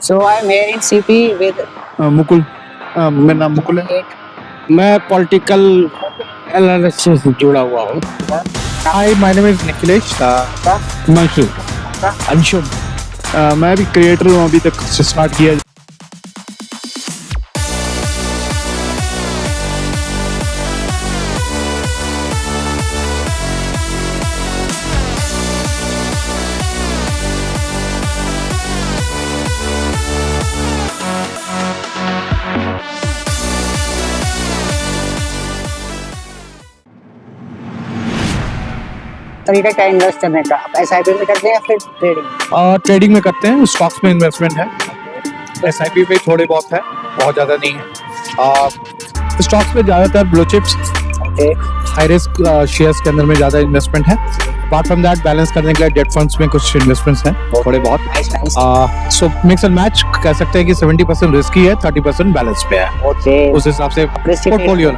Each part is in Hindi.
So I'm here in CP with Mukul मेरा नाम मुकुल है। मैं पॉलिटिकल एनालिसिस से जुड़ा हुआ हूँ। Hi my name is Nikhilesh Manshu Anshum. मैं भी क्रिएटर हूँ, अभी तक स्टार्ट किया। तरीका क्या इन्वेस्ट करने का? आप SIP में करते हैं या फिर ट्रेडिंग? ट्रेडिंग में करते हैं, स्टॉक्स में इन्वेस्टमेंट है, SIP पे थोड़े बहुत है, बहुत ज़्यादा नहीं है। स्टॉक्स में ज़्यादातर blue chips, high risk shares के अंदर में ज़्यादा इन्वेस्टमेंट है। अपार्ट फ्रॉम दैट बैलेंस करने के लिए डेट फंड्स में कुछ इन्वेस्टमेंट्स हैं थोड़े बहुत। सो मिक्स एंड मैच कह सकते हैं कि 70% रिस्की है, 30% बैलेंस पे है। उस हिसाब से पोर्टफोलियो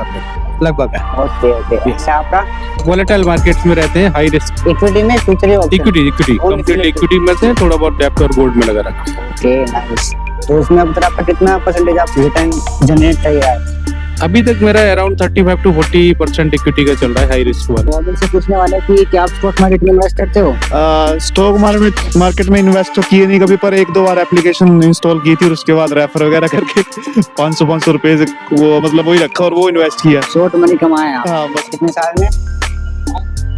लगभग है। ओके। आपका वोलेटाइल मार्केट्स में रहते हैं, हाई रिस्क इक्विटी में फ्यूचर इक्विटी कंप्लीट इक्विटी में से थोड़ा बहुत डेप्थ और गोल्ड में लगा रखा। Okay nice. तो उसमें अब तक आपका कितना परसेंटेज आप रिटर्न जनरेट किया है? अभी तक मेरा अराउंड 35 to 40% इक्विटी का चल रहा है, हाई रिस्क वाला। तो अभी से पूछने वाला है कि क्या आप स्टॉक मार्केट में इन्वेस्ट करते हो? स्टॉक मार्केट में इन्वेस्ट तो किए नहीं कभी, पर एक दो बार एप्लीकेशन इंस्टॉल की थी और उसके बाद रेफर वगैरह करके 500 रुपए से वो मतलब वही रखा और वो इन्वेस्ट किया। शॉर्ट मनी कमाए आप? हाँ बस। कितने साल में?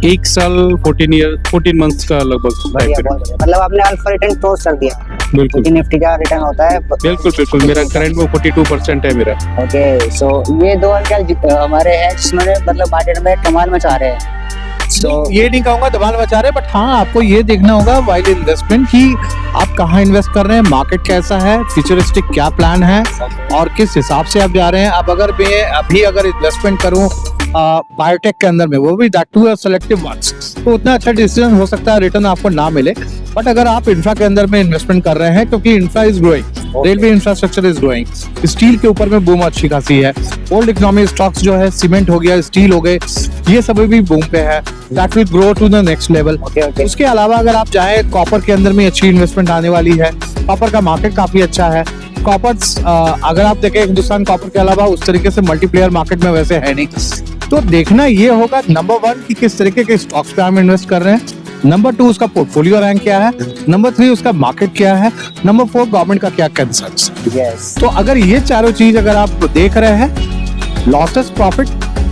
एक साल 14 मंथ्स का लगभग। बढ़िया, बहुत बढ़िया। मतलब आपने अल्फा रिटर्न क्रॉस कर दिया। बिल्कुल क्योंकि निफ्टी का रिटर्न होता है। बिल्कुल मेरा करंट में 42% है मेरा। ओके सो ये दो अंकल हमारे हैं जिन्होंने मतलब मार्केट में कमाल मचा रहे हैं। तो ये नहीं कहूंगा धमाल मचा रहे, बट हाँ आपको ये देखना होगा वाइल इन्वेस्टमेंट कि आप कहाँ इन्वेस्ट कर रहे हैं, मार्केट कैसा है, फ्यूचरिस्टिक क्या प्लान है और किस हिसाब से आप जा रहे हैं। अब अगर मैं अभी अगर इन्वेस्टमेंट करूं बायोटेक के अंदर में, वो भी दैट टू सेलेक्टिव वंस, तो उतना अच्छा डिसीजन हो सकता है रिटर्न आपको ना मिले। बट अगर आप इंफ्रा के अंदर में इन्वेस्टमेंट कर रहे हैं, क्योंकि infra is growing, railway infrastructure is growing, steel के ऊपर में बूम अच्छी खासी है, ओल्ड इकोनॉमी स्टॉक्स जो है सीमेंट हो गया, स्टील हो गए, ये सब भी बूम पे है, that will grow to the next level. उसके अलावा अगर आप चाहे कॉपर के अंदर में अच्छी इन्वेस्टमेंट आने वाली है, कॉपर का मार्केट काफी अच्छा है। कॉपर्स अगर आप देखें हिंदुस्तान कॉपर के अलावा उस तरीके से मल्टीप्लेयर मार्केट में वैसे है नहीं। तो देखना ये होगा नंबर 1 कि किस तरीके के स्टॉक्स पे हम इन्वेस्ट कर रहे हैं, नंबर 2 उसका पोर्टफोलियो रैंक क्या है, नंबर 3 उसका मार्केट क्या है, नंबर 4 गवर्नमेंट का क्या कंसर्न्स। तो अगर ये चारों चीज अगर आप देख रहे हैं, लॉसेस प्रॉफिट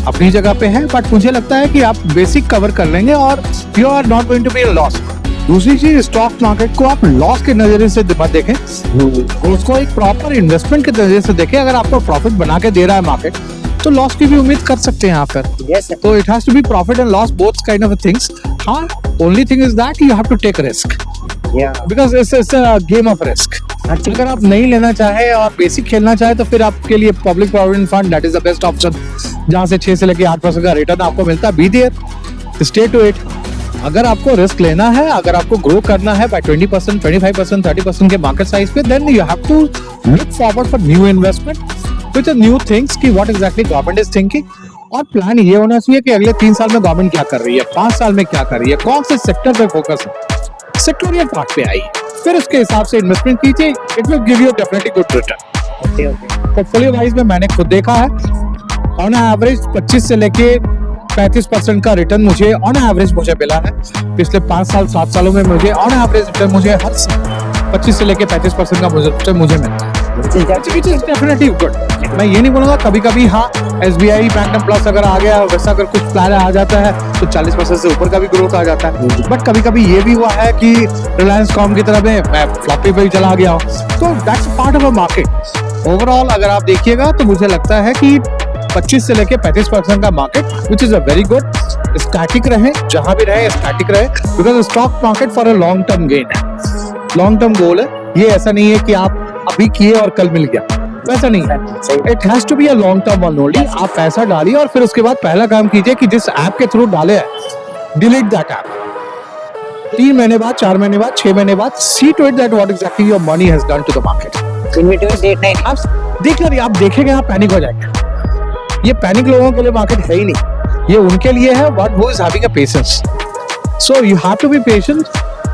अपनी जगह पे है, बट मुझे लगता है कि आप बेसिक कवर कर लेंगे और you are not going to be loss. दूसरी चीज, स्टॉक मार्केट को आप लॉस के नजरिए से मत देखें, उसको एक प्रॉपर इन्वेस्टमेंट के नजरिए से देखें। अगर आपको प्रॉफिट बना के दे रहा है मार्केट, तो लॉस की भी उम्मीद कर सकते हैं यहाँ पर। तो it has to be profit and loss both kind of things. हाँ, only thing is that you have to take risk because it's a game of risk. अगर आप नहीं लेना चाहे और बेसिक खेलना चाहे तो फिर आपके लिए public provident fund that is the best option, जहाँ से 6 से लेकर 8% का रिटर्न आपको मिलता है। Be there, stay to it. अगर आपको रिस्क लेना है, अगर आपको ग्रो करना है बाय 20%, 25%, 30% के मार्केट साइज पे, then you have to look forward for new investment with new things कि what exactly government is thinking. और प्लान ये होना चाहिए कि अगले 3 साल में गवर्नमेंट क्या कर रही है, 5 साल में क्या कर रही है, कौन से सेक्टर पे फोकस है, सेक्टोरियल पार्ट पे आई, फिर उसके हिसाब से इन्वेस्टमेंट कीजिए। It will give you definitely good return. Portfolio wise में मैंने खुद देखा है, ऑन एवरेज 25 से लेके 35% का रिटर्न मुझे ऑन एवरेज मुझे मिला है पिछले 5 साल 7 सालों में। मुझे ऑन एवरेज रिटर्न मुझे हर साल 25 से लेके 35% का रिटर्न मुझे मिलता है, which is definitely good। मैं ये नहीं बोलूंगा, कभी कभी हाँ SBI बैंक प्लस अगर आ गया, वैसा अगर कुछ प्लान आ जाता है तो 40% से ऊपर का भी ग्रोथ आ जाता है। बट कभी कभी ये भी हुआ है कि रिलायंस कॉम की तरह मैं फ्लॉपी पे चला गया हूँ, तो that's part of a market. Overall अगर आप देखिएगा तो मुझे लगता है कि 25 से लेके 35% का market which is a very good. Static रहे, जहां भी रहे स्टैटिक रहे, because stock market for a long term gain है, लॉन्ग टर्म गोल है। ये ऐसा नहीं है कि आप अभी किए और कल मिल गया, वैसा नहीं है। It has to be a long term one only. आप पैसा डालिए और फिर उसके बाद पहला काम कीजिए कि जिस ऐप के थ्रू डाले है, डिलीट दैट ऐप। 3 महीने बाद, 4 महीने बाद, 6 महीने बाद, see to it that what exactly your money has done to the market. आप देखिए, आप देखेंगे आप पैनिक हो जाएंगे। ये पैनिक लोगों के लिए मार्केट है ही नहीं, ये उनके लिए है what who is having a patience. So you have to be patient,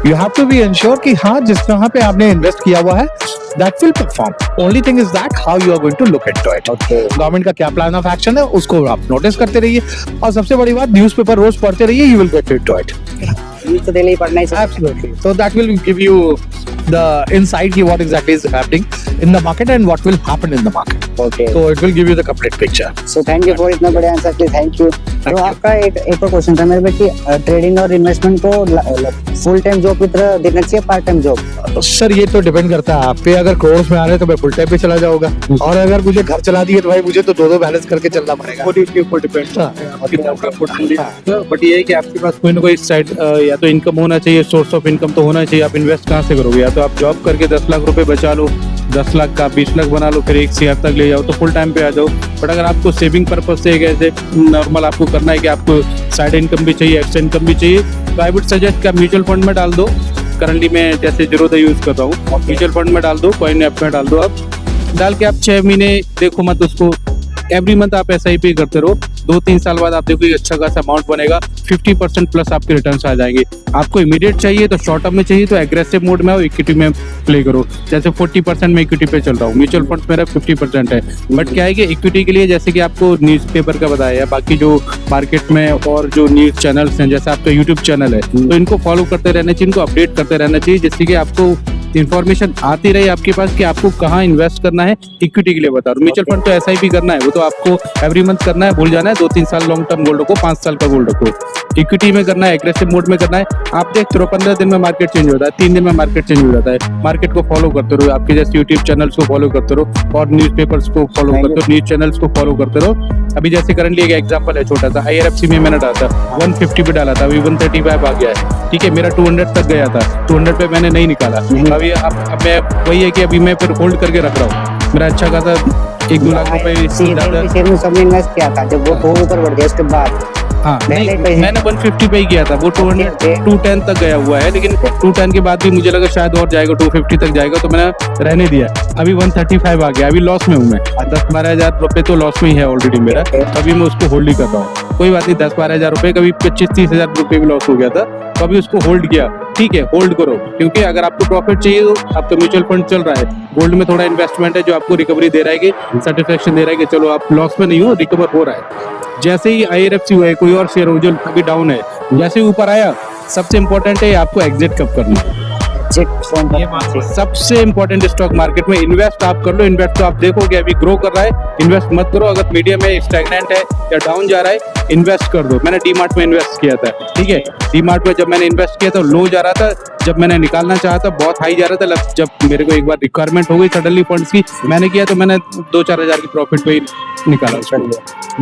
you have to be insure कि हाँ जिस तरह पे आपने इन्वेस्ट किया हुआ है that will perform. Only thing is that how you are going to look into it. Okay government का क्या प्लान ऑफ एक्शन है उसको आप नोटिस करते रहिए, और सबसे बड़ी बात न्यूज़पेपर रोज पढ़ते रहिए, you will get into it. News तो डेली पढ़ना ही चाहिए। Absolutely. So that will give you the insight ki what exactly is happening in the market and what will happen in the market. Okay So it will give you the complete picture. So thank you for इतना बड़े आंसर के लिए, थैंक यू। तो you. आपका एक और क्वेश्चन था मेरे पे कि ट्रेडिंग और इन्वेस्टमेंट को फुल टाइम जॉब की तरह देखना चाहिए, पार्ट टाइम जॉब? सर ये तो डिपेंड करता है आप पे, अगर करोड़ में आ रहे हैं तो मैं फुल टाइम पे चला जाऊंगा, और अगर मुझे घर चला दिए तो भाई मुझे तो दो बैलेंस करके चलना पड़ेगा। उसके ऊपर डिपेंड बट ये है कि आपके पास कोई ना कोई साइड या तो इनकम होना चाहिए, सोर्स ऑफ इनकम तो होना चाहिए। आप इन्वेस्ट कहाँ से करोगे? या तो आप जॉब करके 10 लाख रुपए बचा लो, 10 लाख का 20 लाख बना लो, फिर 1 CR तक ले जाओ तो फुल टाइम पे आ जाओ। बट अगर आपको सेविंग पर्पज से ऐसे नॉर्मल आपको करना है कि आपको साइड इनकम भी चाहिए, एक्स्ट्रा इनकम भी चाहिए, तो आई वुड सजेस्ट कि आप म्यूचुअल फंड में डाल दो। करंटली मैं जैसे जीरोधा यूज कर रहा हूँ, म्यूचुअल फंड में डाल दो, कॉइन ऐप में डाल दो। आप डाल के आप 6 महीने देखो मत उसको, एवरी मंथ आप SIP करते रहो, 2-3 साल बाद आप देखो एक अच्छा खासा अमाउंट बनेगा, 50% प्लस आपके रिटर्न्स आ जाएंगे। आपको इमीडिएट चाहिए तो शॉर्ट टर्म में चाहिए तो एग्रेसिव मोड में आओ, इक्विटी में प्ले करो। जैसे 40% में इक्विटी पे चल रहा हूँ, म्यूचुअल फंड मेरा 50% है। बट क्या है कि इक्विटी के लिए जैसे कि आपको न्यूज़पेपर का बताया, बाकी जो मार्केट में और जो न्यूज़ चैनल्स हैं, जैसे आपका यूट्यूब चैनल है, तो इनको फॉलो करते रहना चाहिए, इनको अपडेट करते रहना चाहिए, जिससे कि आपको इन्फॉर्मेशन आती रहे आपके पास कि आपको कहाँ इन्वेस्ट करना है। इक्विटी के लिए बता रहा हूँ, म्यूचुअल फंड तो SIP करना है, वो तो आपको एवरी मंथ करना है, भूल जाना है। 2-3 साल लॉन्ग टर्म गोल्ड रखो, 5 साल का गोल्ड रखो। इक्विटी में करना है, एग्रेसिव मोड में करना है। आप देखते रहो 15 दिन में मार्केट चेंज होता है, 3 दिन में मार्केट चेंज हो जाता है। मार्केट को फॉलो करते रहो, आपके जैसे यूट्यूब चैनल्स को फॉलो करते रहो और न्यूज़पेपर्स को फॉलो करते रहो, न्यूज चैनल्स को फॉलो करते रहो। अभी जैसे करंटली एक एग्जांपल है छोटा सा, IRFC में मैंने डाला था 150 पे डाला था, अभी 135 आ गया है। ठीक है, मेरा 200 तक गया था, 200 पे मैंने नहीं निकाला। अभी अब मैं वही है कि अभी मैं फिर होल्ड करके रख रहा हूँ। मेरा अच्छा खासा 1-2 लाख रुपए शेयर में सबने इन्वेस्ट किया था, जब वो ऊपर बढ़ गया उसके बाद हाँ मैंने 150 पे ही किया था, वो 210 तक गया हुआ है, लेकिन 210 के बाद भी मुझे लगा शायद और जाएगा, 250 तक जाएगा, तो मैंने रहने दिया। अभी 135 आ गया, अभी लॉस में हूँ मैं, 10-12 हजार रुपए तो लॉस में ही है ऑलरेडी मेरा, अभी मैं उसको होल्ड ही कर रहा हूँ। कोई बात नहीं, 10-12 हजार रुपए, कभी 25-30 हजार रुपए भी लॉस हो गया था, तो अभी उसको होल्ड किया। ठीक है, होल्ड करो, क्योंकि अगर आपको प्रॉफिट चाहिए तो आपका म्यूचुअल फंड चल रहा है, गोल्ड में थोड़ा इन्वेस्टमेंट है जो आपको रिकवरी दे रहा है कि सेटिस्फेक्शन दे रहा है कि चलो आप लॉस में नहीं हो, रिकवर हो रहा है। जैसे ही IRFC हुआ है, कोई और शेयर हो जो अभी डाउन है, जैसे ही ऊपर आया, सबसे इंपॉर्टेंट है आपको एग्जिट कब करना है। सबसे इंपॉर्टेंट स्टॉक मार्केट में इन्वेस्ट आप कर लो। इन्वेस्ट तो आप देखोगे अभी ग्रो कर रहा है, इन्वेस्ट मत करो। अगर मीडियम है, स्टैग्नेंट है या डाउन जा रहा है, इन्वेस्ट कर दो। मैंने डीमार्ट में इन्वेस्ट किया था, ठीक है, डीमार्ट में जब मैंने इन्वेस्ट किया था लो जा रहा था, जब मैंने निकालना चाहा था बहुत हाई जा रहा था। जब मेरे को एक बार रिक्वायरमेंट हो गई सडनली फंड्स की, मैंने किया तो मैंने 2-4 हजार की प्रॉफिट पे ही निकाला उसको।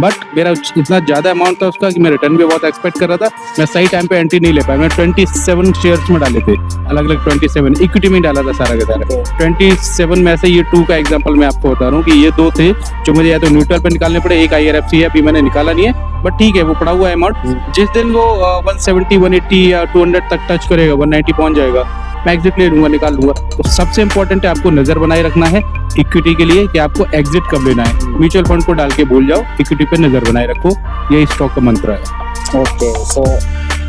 बट मेरा इतना ज्यादा अमाउंट था उसका कि मैं रिटर्न भी बहुत एक्सपेक्ट कर रहा था, मैं सही टाइम पे एंट्री नहीं ले पाया। मैं 27 शेयर्स में डाले थे, अलग अलग 27 इक्विटी में डाला था सारा का सारा। 27 में से ये 2 का एग्जांपल मैं आपको बता रहा हूँ कि ये 2 थे जो मुझे या तो न्यूट्रल पे निकालने पड़े। एक IRFC है, अभी मैंने निकाला नहीं है, बट ठीक है, वो पड़ा हुआ है अमाउंट। जिस दिन वो 170, 180 या 200 तक टच करेगा, 190 पहुंच जाएगा, मैं एग्जिट ले लूंगा, निकाल लूंगा। तो सबसे इंपॉर्टेंट है आपको नजर बनाए रखना है इक्विटी के लिए कि आपको एग्जिट कब लेना है। म्यूचुअल फंड को डाल के भूल जाओ, इक्विटी पे नजर बनाए रखो, यही स्टॉक का मंत्र है। ओके, सो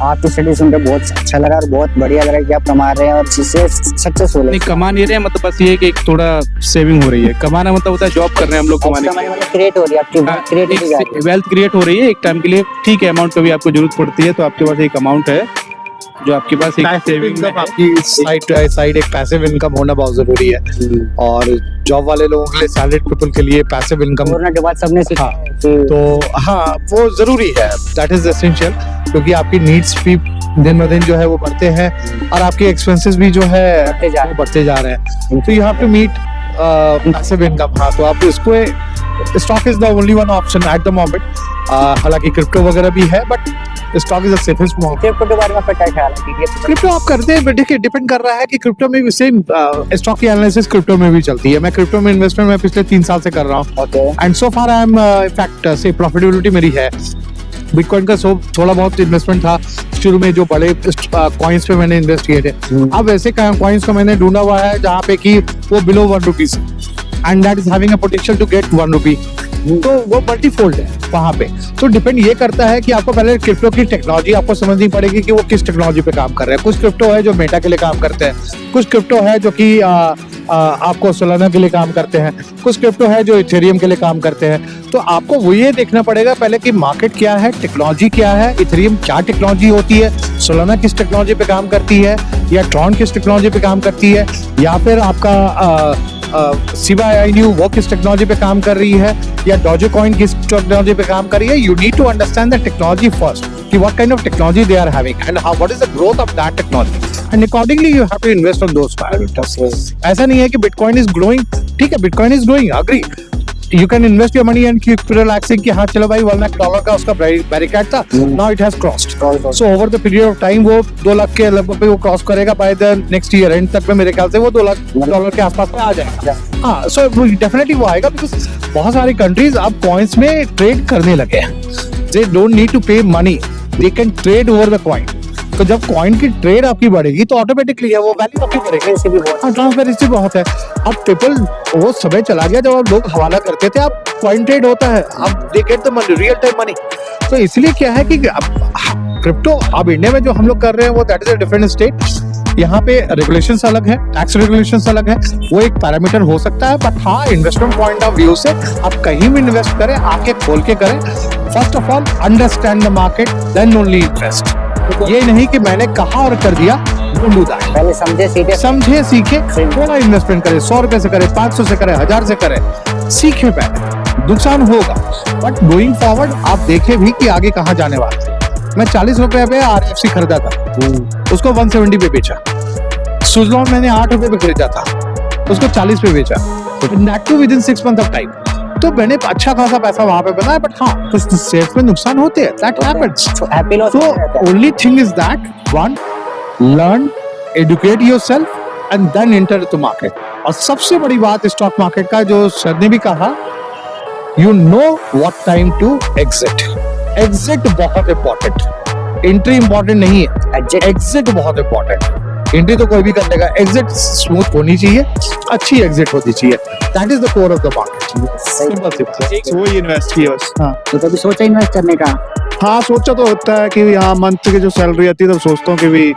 आपकी स्टडी सुनकर बहुत अच्छा लगा और बहुत बढ़िया लगा कि आप कमा रहे हैं और जिससे सक्सेसफुल है। नहीं कमा नहीं रहे हैं, मतलब बस ये है कि एक थोड़ा सेविंग हो रही है। कमाना मतलब होता है जॉब कर रहे हैं हम लोग, कमाने मतलब क्रिएट हो रही है आपकी क्रिएटिविटी, वेल्थ क्रिएट हो रही है एक टाइम के लिए। ठीक है, अमाउंट कभी आपको जरूरत पड़ती है तो आपके पास एक अमाउंट है जो आपके पास एक सेविंग में है। आपकी साइड एक पैसिव इनकम होना बहुत जरूरी है, और जॉब वाले लोगों के लिए, सैलरीड पीपल के लिए पैसिव इनकम कोरोना के बाद सबने सीखा तो हाँ वो जरूरी है, दैट इज एसेंशियल, क्योंकि आपकी नीड्स भी दिन ब दिन जो है वो बढ़ते हैं और आपके एक्सपेंसेस भी जो है बढ़ते जा रहे हैं। तो you have to meet passive income. हाँ, तो आप इसको, stock is the only one option at the moment. हालांकि क्रिप्टो वगैरह भी है, but stock is the safest mode. Crypto के बारे में आपका क्या ख्याल है? क्रिप्टो आप करते हैं, देखिए डिपेंड कर रहा है कि क्रिप्टो में भी सेम स्टॉक की एनालिसिस क्रिप्टो में भी चलती है। मैं क्रिप्टो में इन्वेस्टमेंट मैं पिछले 3 साल से कर रहा हूँ, and so far I am in fact से प्रॉफिटेबिलिटी मेरी है। बिटकॉइन का थोड़ा बहुत इन्वेस्टमेंट था शुरू में, जो बड़े कॉइन्स पे मैंने इन्वेस्ट किए थे। अब ऐसे कॉइन्स को मैंने ढूंढा हुआ है जहाँ पे कि वो below 1 rupees, and that is having a potential to get 1 rupee. तो वो मल्टीफोल्ड है वहां पे। तो डिपेंड ये करता है कि आपको पहले क्रिप्टो की टेक्नोलॉजी आपको समझनी पड़ेगी कि वो किस टेक्नोलॉजी पे काम कर रहे हैं। कुछ क्रिप्टो है जो मेटा के लिए काम करते हैं, कुछ क्रिप्टो है जो कि आपको सोलाना के लिए काम करते हैं, कुछ क्रिप्टो है जो इथेरियम के लिए काम करते हैं। तो आपको वो ये देखना पड़ेगा पहले कि मार्केट क्या है, टेक्नोलॉजी क्या है, इथेरियम क्या टेक्नोलॉजी होती है, सोलाना किस टेक्नोलॉजी पे काम करती है, या ट्रॉन किस टेक्नोलॉजी पे काम करती है, या फिर आपका सिबा इनू वो किस टेक्नोलॉजी पे काम कर रही है, या डोजो कॉइन किस टेक्नोलॉजी पे काम कर रही है। You need to understand the technology first कि what kind of technology they are having and how what is the growth of that technology and accordingly you have to invest on those parameters. ऐसा नहीं है कि बिटकॉइन इज ग्रोइंग, ठीक है bitcoin is growing, agree, you can invest your money and keep relaxing कि हाँ चलो भाई $1 लाख का उसका बैरिकेड था, now it has crossed, so over the period of time वो 2 लाख के लगभग पे वो क्रॉस करेगा, by the next year and तक में मेरे ख्याल से वो $2 लाख के आसपास में आ जाएगा। हाँ, so डेफिनेटली वो आएगा because बहुत सारी कंट्रीज अब कॉइन्स में ट्रेड करने लगे हैं। they don't need to pay money, they can trade over the coin। तो जब कॉइन की ट्रेड आपकी बढ़ेगी तो ऑटोमेटिकली है वो वैल्यू आपकी बढ़ेगी। हाँ, ट्रांसपेरेंसी बहुत है। अब पीपल वो समय चला गया जब अब लोग हवाला करते थे, अब कॉइन ट्रेड होता है, अब they get the money, real time money. तो इसलिए क्या है कि क्रिप्टो अब इंडिया में जो हम लोग कर रहे हैं वो that is a different state. यहाँ पे रेगुलेशंस अलग है, टैक्स रेगुलेशंस अलग है, वो एक पैरामीटर हो सकता है। बट हाँ, इन्वेस्टमेंट पॉइंट ऑफ व्यू से आप कहीं भी इन्वेस्ट करें, आके खोल के करें। First of all understand the market, then only invest. ये नहीं कि मैंने कहा और कर दिया, डोंट डू दैट। पहले समझे सीखे, थोड़ा इन्वेस्टमेंट करें, 100 रुपए से करें, 500 से करें, 1000 से करें, सीखे पहले। नुकसान होगा बट गोइंग फॉरवर्ड आप देखे भी कि आगे कहाँ जाने वाला है। मैं 40 रुपए पे RFC खरीदा था, उसको 170 पे बेचा। सुजलॉन मैंने 8 रुपए पे खरीदा था, उसको 40 पे बेचा, that to within 6 month of time. तो मैंने अच्छा खासा पैसा वहां पे बनाया। बट हाँ, कुछ शेयर्स में नुकसान होते हैं, that happens. So only thing is that one, learn, educate yourself and then enter the market। और सबसे बड़ी बात स्टॉक मार्केट का जो सर ने भी कहा, you know what time to exit। exit बहुत important, एंट्री इंपॉर्टेंट नहीं है, एग्जिट बहुत इंपॉर्टेंट। एंट्री तो कोई भी कर लेगा, एग्जिट स्मूथ होनी चाहिए, अच्छी एग्जिट होनी चाहिए। That is the core of the market. Simple सी बात, वही इन्वेस्ट किया बस। हाँ, तो कभी सोचा इन्वेस्ट करने का? हाँ सोचा तो होता है कि यहाँ मंथ की जो सैलरी आती है तो सोचता हूँ कि भी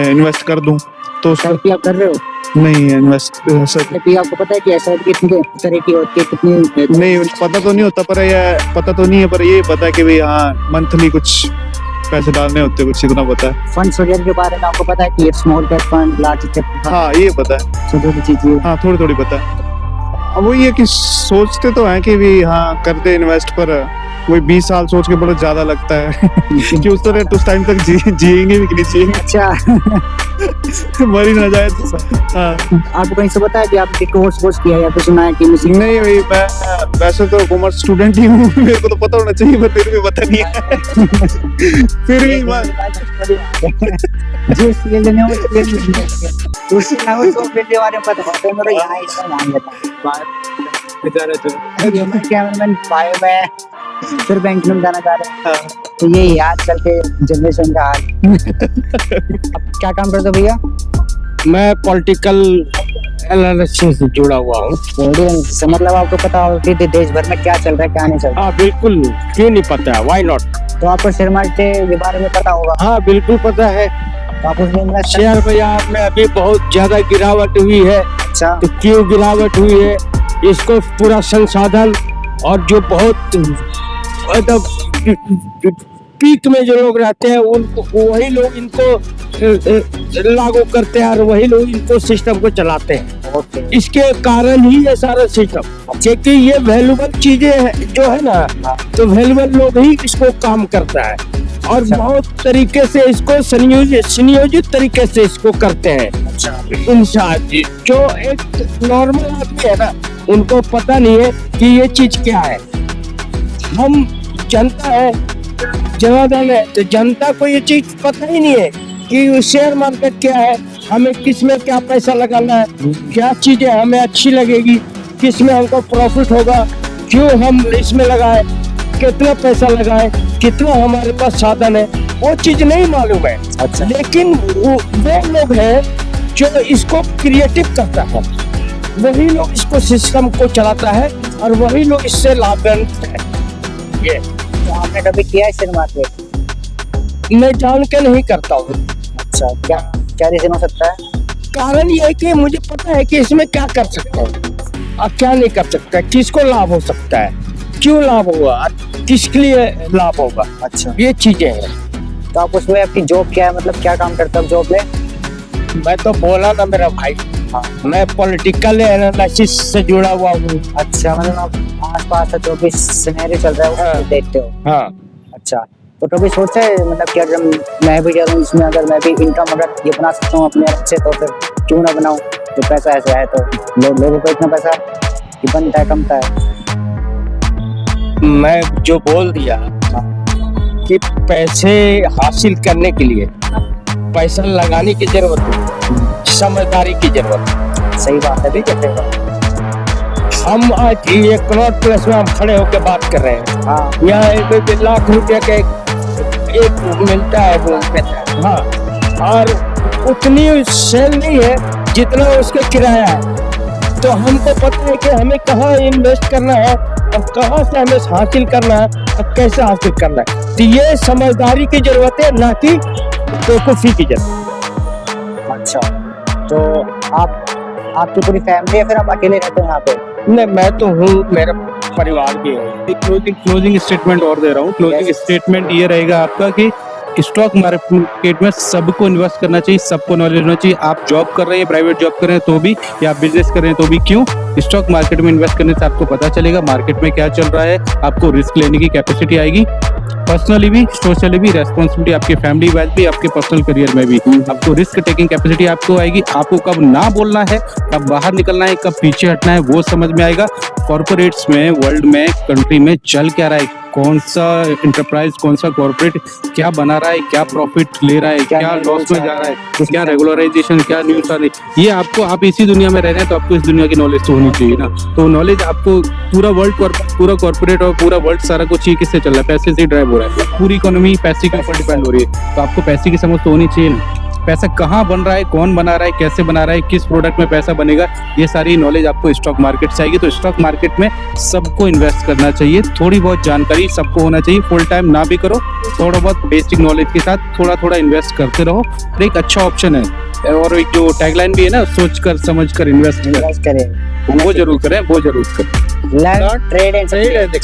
इन्वेस्ट कर दूं। तो SIP आप कर रहे हो? नहीं इन्वेस्ट SIP आपको पता है कि SIP कितनी तरह की होती है, कितनी? नहीं पता तो नहीं होता, पर ये पता तो नहीं है, पर ये पता है कि भाई हाँ मंथली कुछ पैसे डालने होते, कुछ इतना पता है। फंड्स वगैरह के बारे में आपको पता है कि ये small cap fund, large cap fund? हाँ ये पता है, छोटी चीजें। हाँ थोड़ी पता है। अब वही है कि सोचते तो हैं कि भी हाँ करते इन्वेस्ट, पर वही 20 साल सोच के बड़ा ज्यादा लगता है कि उस तरह उस टाइम तक जिएंगे भी कि नहीं जिएंगे। अच्छा मर ही ना जाए तो। हाँ, आपको कहीं से पता है कि आपने कोर्स किया या फिर सुना है कि नहीं भाई, मैं वैसे तो कॉमर्स स्टूडेंट ही हूँ, मेरे को तो पता होना चाहिए, पर फिर भी पता नहीं है। फिर भी जिस फील्ड में हो उसी ना हो तो फील्ड के बारे में पता होता है। मेरा यहाँ इसका नाम बता कैमरामैन बायो में फिर बैंक में जाना चाह रहे हैं। तो ये आजकल के जनरेशन का हाल। अब क्या काम करते हो भैया? मैं पॉलिटिकल एनालिसिस से जुड़ा हुआ हूँ। मतलब आपको पता होगा कि देश भर में क्या चल रहा है, क्या नहीं चल रहा? हाँ बिल्कुल, क्यों नहीं पता है, व्हाई नॉट। तो आपको शेयर मार्केट के बारे में पता होगा? हाँ बिल्कुल पता है। तो आप उसमें इन्वेस्ट शेयर बाजार में अभी बहुत ज्यादा गिरावट हुई है। अच्छा, तो क्यों गिरावट हुई है, इसको पूरा संसाधन और जो बहुत पीक में जो लोग रहते हैं उनको, वही लोग इनको लागू करते हैं और वही लोग इनको सिस्टम को चलाते हैं। इसके कारण ही ये सारा सिस्टम, क्योंकि ये वैल्यूबल चीजें जो है ना, तो वैल्यूबल लोग ही इसको काम करता है और बहुत तरीके से इसको संयोजित तरीके से इसको करते हैं। इंसान जो एक नॉर्मल आदमी है ना, उनको पता नहीं है कि ये चीज क्या है। हम जनता है, जनार्दन है, तो जनता को ये चीज पता ही नहीं है कि शेयर मार्केट क्या है, हमें किस में क्या पैसा लगाना है, क्या चीजें हमें अच्छी लगेगी, किस में हमको प्रॉफिट होगा, क्यों हम इसमें लगाए, कितना पैसा लगाए, कितना हमारे पास साधन है, वो चीज नहीं मालूम है। अच्छा। लेकिन वो लोग हैं जो इसको क्रिएटिव करता है, वही लोग इसको सिस्टम को चलाता है और वही लोग इससे लाभान्वित है। ये तो आपने कभी किया है शेयर मार्केट? मैं जान के नहीं करता हूँ। अच्छा, क्या क्या रीजन हो सकता है? कारण ये है कि मुझे पता है कि इसमें क्या कर सकते हैं और क्या नहीं कर सकता है, किसको लाभ हो सकता है, क्यों लाभ होगा और किसके लिए लाभ होगा। अच्छा, ये चीजें हैं। तो आप उसमें आपकी जॉब क्या है, मतलब क्या काम करते हो आप जॉब में? मैं तो बोला ना मेरा भाई, मैं पॉलिटिकल एनालिसिस से जुड़ा हुआ हूँ। अच्छा, मतलब आप आसपास का जो भी सिनेरियो चल रहा है हाँ। उसको देखते हो। हाँ, अच्छा, तो कभी सोचा है मतलब कि अगर मैं भी करूँ इसमें, अगर मैं भी इनकम अगर ये बना सकता हूँ अपने अच्छे, तो फिर क्यों ना बनाऊँ? तो पैसा ऐसे आए तो लोगों को इतना पैसा कि बनता है कमता है। मैं जो बोल दिया कि पैसे हासिल करने के लिए पैसा लगाने की जरूरत है, समझदारी की जरूरत है। सही बात है, भी कहते हैं। हम आज ये करोड़ प्लस में हम खड़े होकर बात कर रहे हैं। हाँ, यहाँ एक लाख रुपया का एक मिलता है वो, हाँ, और उतनी सेल नहीं है जितना उसका किराया है। तो हमको पता है कि हमें कहाँ इन्वेस्ट करना है और कहाँ से हमें हासिल करना है और कैसे हासिल करना है। तो ये समझदारी की जरूरत है, ना कि बेवकूफी की जरूरत। अच्छा, तो आपकी पूरी फैमिली है, फिर आप अकेले रहते हो यहाँ पे? नहीं, मैं तो हूँ, मेरा परिवार भी है। क्लोजिंग स्टेटमेंट और दे रहा हूँ। क्लोजिंग स्टेटमेंट ये रहेगा आपका कि स्टॉक मार्केट में सबको इन्वेस्ट करना चाहिए, सबको नॉलेज होना चाहिए। आप जॉब कर रहे हैं, प्राइवेट जॉब कर रहे हैं तो भी, या बिजनेस कर रहे हैं तो भी, क्यों? स्टॉक मार्केट में इन्वेस्ट करने से आपको पता चलेगा मार्केट में क्या चल रहा है, आपको रिस्क लेने की कैपेसिटी आएगी, पर्सनली भी, सोशली भी, रेस्पॉन्सिबिलिटी आपके फैमिली वाइज भी, आपके पर्सनल करियर में भी आपको रिस्क टेकिंग कैपेसिटी आपको आएगी। आपको कब ना बोलना है, कब बाहर निकलना है, कब पीछे हटना है, वो समझ में आएगा। कॉर्पोरेट्स में, वर्ल्ड में, कंट्री में चल क्या रहा है, कौन सा इंटरप्राइज, कौन सा कॉर्पोरेट क्या बना रहा है, क्या प्रॉफिट ले रहा है, क्या लॉस में जा रहा है, क्या रेगुलराइजेशन, क्या न्यूज आ रही है, ये आपको, आप इसी दुनिया में रह रहे हैं तो आपको इस दुनिया की नॉलेज तो होनी चाहिए ना। तो नॉलेज आपको पूरा कॉर्पोरेट और पूरा वर्ल्ड सारा कुछ ही किससे चल रहा है, पैसे से ड्राइव हो रहा है। पूरी इकोनॉमी पैसे के ऊपर डिपेंड हो रही है, तो आपको पैसे की समझ तो होनी चाहिए ना। पैसा कहाँ बन रहा है, कौन बना रहा है, कैसे बना रहा है, किस प्रोडक्ट में पैसा बनेगा, ये सारी नॉलेज आपको स्टॉक मार्केट से आएगी। तो स्टॉक मार्केट में सबको इन्वेस्ट करना चाहिए, थोड़ी बहुत जानकारी सबको होना चाहिए। फुल टाइम ना भी करो, थोड़ा बहुत बेसिक नॉलेज के साथ थोड़ा थोड़ा इन्वेस्ट करते रहो। तो एक अच्छा ऑप्शन है। और एक जो टैगलाइन भी है ना, सोच कर समझ कर इन्वेस्ट इन्वेस्ट करें, वो जरूर करें, वो जरूर करें। Learn, trade and trade and